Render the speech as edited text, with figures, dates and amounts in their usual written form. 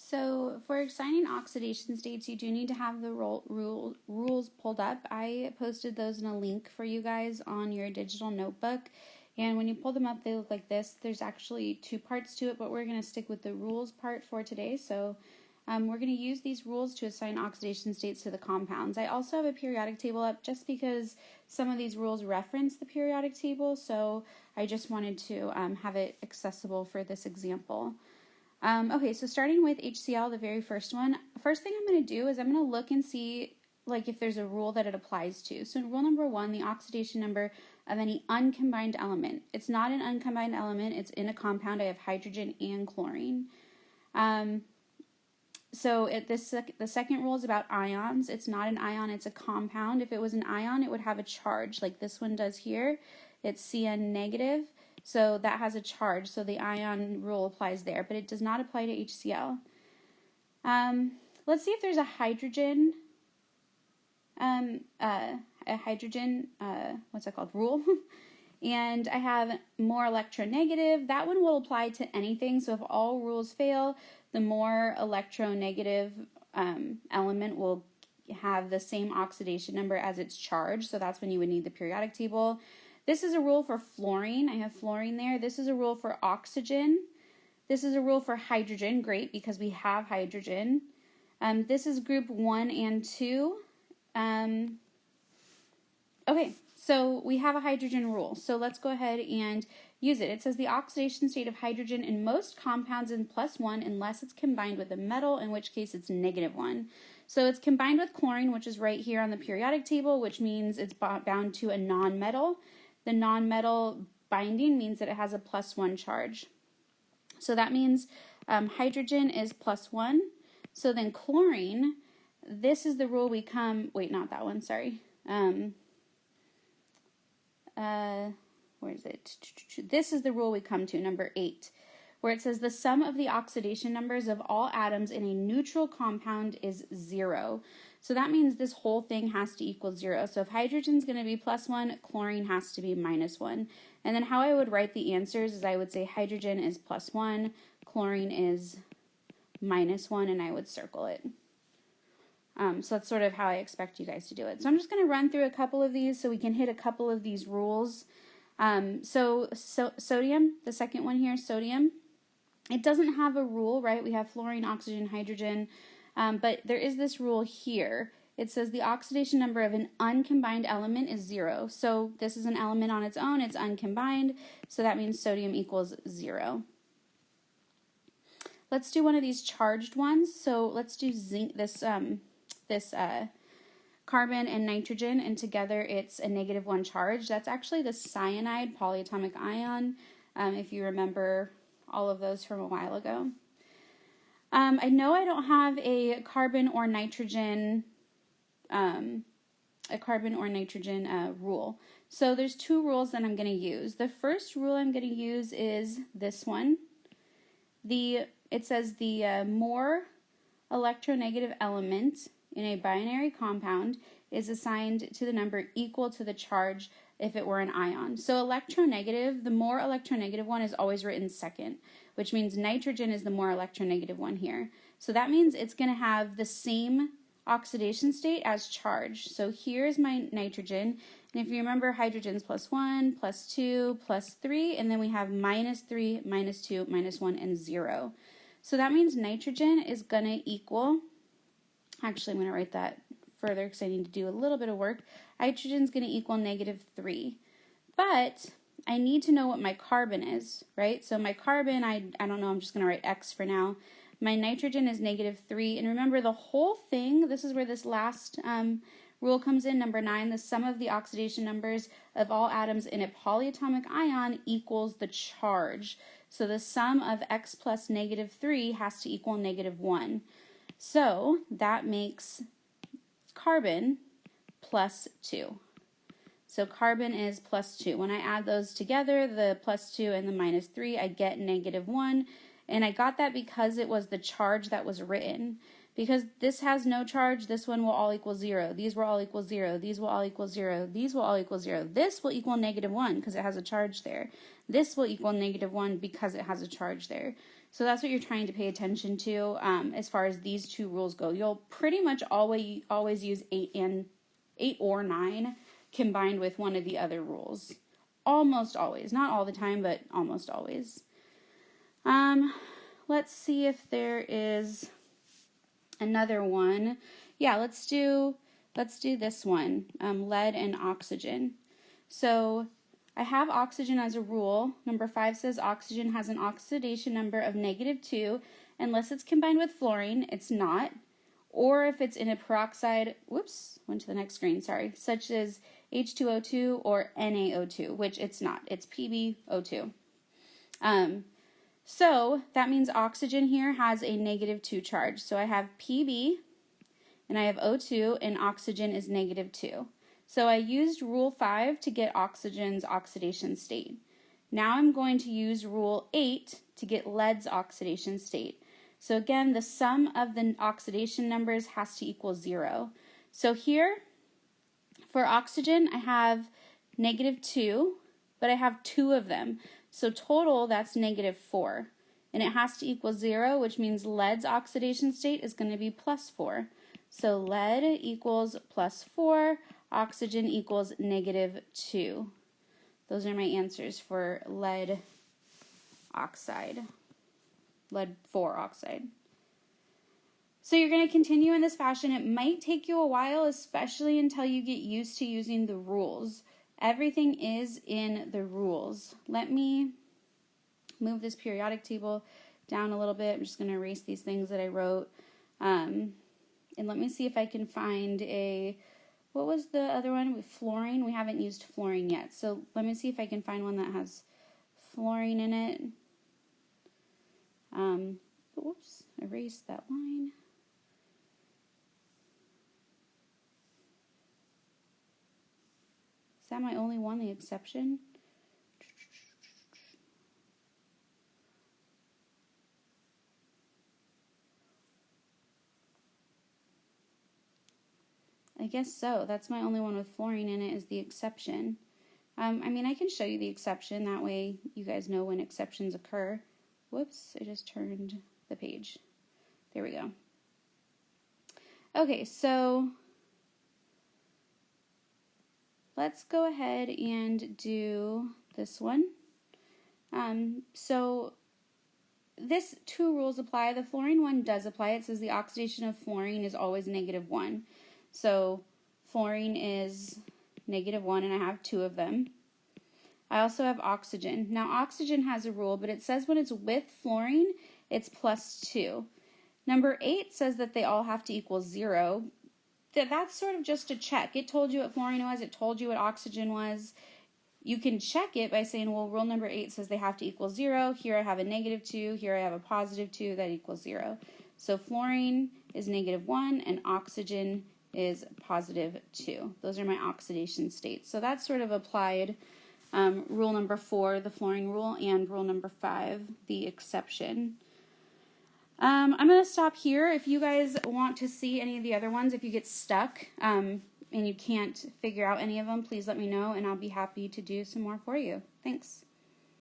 So for assigning oxidation states, you do need to have the rules pulled up. I posted those in a link for you guys on your digital notebook. And when you pull them up, they look like this. There's actually two parts to it, but we're going to stick with the rules part for today. So we're going to use these rules to assign oxidation states to the compounds. I also have a periodic table up just because some of these rules reference the periodic table. So I just wanted to have it accessible for this example. Okay, so starting with HCl, the very first one, first thing I'm going to do is I'm going to look and see like if there's a rule that it applies to. So in rule number 1, the oxidation number of any uncombined element. It's not an uncombined element, it's in a compound. I have hydrogen and chlorine. So the second rule is about ions. It's not an ion, it's a compound. If it was an ion, it would have a charge like this one does here. It's Cn negative. So that has a charge, so the ion rule applies there, but it does not apply to HCl. Let's see if there's a hydrogen, what's that called, rule. And I have more electronegative. That one will apply to anything, so if all rules fail, the more electronegative element will have the same oxidation number as its charge, so that's when you would need the periodic table. This is a rule for fluorine. I have fluorine there. This is a rule for oxygen. This is a rule for hydrogen. Great, because we have hydrogen. This is group 1 and 2. Okay, so we have a hydrogen rule. So let's go ahead and use it. It says the oxidation state of hydrogen in most compounds is +1 unless it's combined with a metal, in which case it's -1. So it's combined with chlorine, which is right here on the periodic table, which means it's bound to a non-metal. The non-metal binding means that it has a +1 charge. So that means hydrogen is +1. So then chlorine, this is the rule we come, wait, not that one, sorry. Where is it? This is the rule we come to, number 8, where it says the sum of the oxidation numbers of all atoms in a neutral compound is 0. So that means this whole thing has to equal 0. So if hydrogen is going to be +1, chlorine has to be -1. And then how I would write the answers is I would say hydrogen is +1, chlorine is -1, and I would circle it. So that's sort of how I expect you guys to do it. So I'm just going to run through a couple of these so we can hit a couple of these rules. So sodium, the second one here, sodium, it doesn't have a rule, right? We have fluorine, oxygen, hydrogen. But there is this rule here. It says the oxidation number of an uncombined element is 0. So this is an element on its own. It's uncombined. So that means sodium equals 0. Let's do one of these charged ones. So let's do zinc, this carbon and nitrogen, and together it's a -1 charge. That's actually the cyanide polyatomic ion, if you remember all of those from a while ago. I know I don't have a carbon or nitrogen rule. So there's two rules that I'm going to use. The first rule I'm going to use is this one. It says the more electronegative element in a binary compound is assigned to the number equal to the charge if it were an ion. So electronegative, the more electronegative one is always written second, which means nitrogen is the more electronegative one here. So that means it's going to have the same oxidation state as charge. So here's my nitrogen, and if you remember, hydrogen's +1, +2, +3, and then we have -3, -2, -1, and 0. So that means nitrogen is going to equal, actually I'm going to write that further because I need to do a little bit of work. Nitrogen is going to equal -3. But I need to know what my carbon is, right? So my carbon, I don't know, I'm just going to write X for now. My nitrogen is -3. And remember, the whole thing, this is where this last rule comes in, number 9, the sum of the oxidation numbers of all atoms in a polyatomic ion equals the charge. So the sum of X plus -3 has to equal -1. So that makes carbon +2. So carbon is +2. When I add those together, the +2 and the -3, I get -1. And I got that because it was the charge that was written. Because this has no charge, this one will all equal 0. These will all equal 0. These will all equal 0. These will all equal 0. This will equal -1 because it has a charge there. This will equal -1 because it has a charge there. So that's what you're trying to pay attention to as far as these two rules go. You'll pretty much always use 8 or 9 combined with one of the other rules. Almost always. Not all the time, but almost always. Let's see if there is another one. Yeah, let's do this one, lead and oxygen. So I have oxygen as a rule. Number 5 says oxygen has an oxidation number of -2 unless it's combined with fluorine. It's not. Or if it's in a peroxide, whoops, went to the next screen, sorry, such as H2O2 or NaO2, which it's not. It's PbO2. So that means oxygen here has a -2 charge. So I have Pb and I have O2 and oxygen is -2. So I used rule 5 to get oxygen's oxidation state. Now I'm going to use rule 8 to get lead's oxidation state. So again, the sum of the oxidation numbers has to equal 0. So here, for oxygen, I have -2, but I have 2 of them. So total, that's -4. And it has to equal 0, which means lead's oxidation state is going to be +4. So lead equals +4, oxygen equals -2. Those are my answers for lead oxide. Lead 4 oxide. So you're going to continue in this fashion. It might take you a while, especially until you get used to using the rules. Everything is in the rules. Let me move this periodic table down a little bit. I'm just going to erase these things that I wrote. And let me see if I can find what was the other one with fluorine? We haven't used fluorine yet. So let me see if I can find one that has fluorine in it. Whoops, erase that line. Is that my only one, the exception? I guess so. That's my only one with fluorine in it is the exception. I mean, I can show you the exception. That way you guys know when exceptions occur. Whoops, I just turned the page. There we go. Okay, so let's go ahead and do this one. So this 2 rules apply. The fluorine one does apply. It says the oxidation of fluorine is always -1. So fluorine is -1 and I have 2 of them. I also have oxygen. Now oxygen has a rule, but it says when it's with fluorine, it's +2. Number 8 says that they all have to equal 0. That's sort of just a check. It told you what fluorine was. It told you what oxygen was. You can check it by saying, well, rule number 8 says they have to equal 0. Here I have a -2. Here I have a +2. That equals 0. So fluorine is -1 and oxygen is +2. Those are my oxidation states. So that's sort of applied rule number 4, the fluorine rule, and rule number 5, the exception. I'm going to stop here. If you guys want to see any of the other ones, if you get stuck and you can't figure out any of them, please let me know, and I'll be happy to do some more for you. Thanks.